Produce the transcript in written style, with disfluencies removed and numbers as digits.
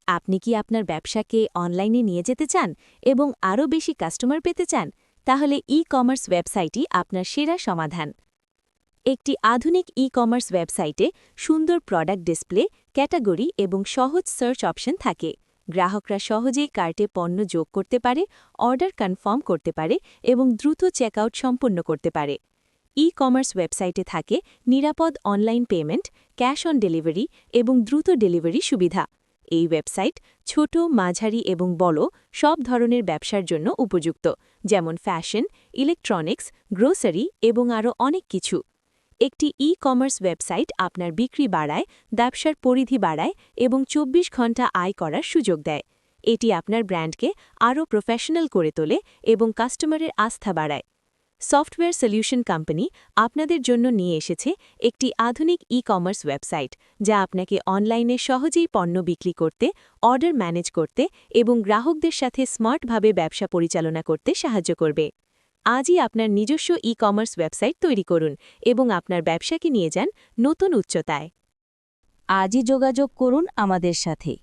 আপনি কি আপনার ব্যবসাকে অনলাইনে নিয়ে যেতে চান এবং আরও বেশি কাস্টমার পেতে চান? তাহলে ই-কমার্স ওয়েবসাইটই আপনার সেরা সমাধান। একটি আধুনিক ই-কমার্স ওয়েবসাইটে সুন্দর প্রোডাক্ট ডিসপ্লে, ক্যাটাগরি এবং সহজ সার্চ অপশন থাকে। গ্রাহকরা সহজেই কার্টে পণ্য যোগ করতে পারে, অর্ডার কনফার্ম করতে পারে এবং দ্রুত চেকআউট সম্পন্ন করতে পারে। ই-কমার্স ওয়েবসাইটে থাকে নিরাপদ online payment, cash on delivery এবং দ্রুত ডেলিভারি সুবিধা। এই ওয়েবসাইট ছোট, মাঝারি এবং বড় সব ধরনের ব্যবসার জন্য উপযুক্ত, যেমন ফ্যাশন, ইলেকট্রনিক্স, গ্রোসারি এবং আরও অনেক কিছু। একটি ই-কমার্স ওয়েবসাইট আপনার বিক্রি বাড়ায়, ব্যবসার পরিধি বাড়ায় এবং ২৪ ঘন্টা আয় করার সুযোগ দেয়। এটি আপনার ব্র্যান্ডকে আরও প্রফেশনাল করে তোলে এবং কাস্টমারের আস্থা বাড়ায়। সফটওয়্যার সলিউশন কোম্পানি আপনাদের জন্য নিয়ে এসেছে একটি আধুনিক ই-কমার্স ওয়েবসাইট, যা আপনাকে অনলাইনে সহজেই পণ্য বিক্রি করতে, অর্ডার ম্যানেজ করতে এবং গ্রাহকদের সাথে স্মার্টভাবে ব্যবসা পরিচালনা করতে সাহায্য করবে। আজই আপনার নিজস্ব ই-কমার্স ওয়েবসাইট তৈরি করুন এবং আপনার ব্যবসাকে নিয়ে যান নতুন উচ্চতায়। আজই যোগাযোগ করুন আমাদের সাথে।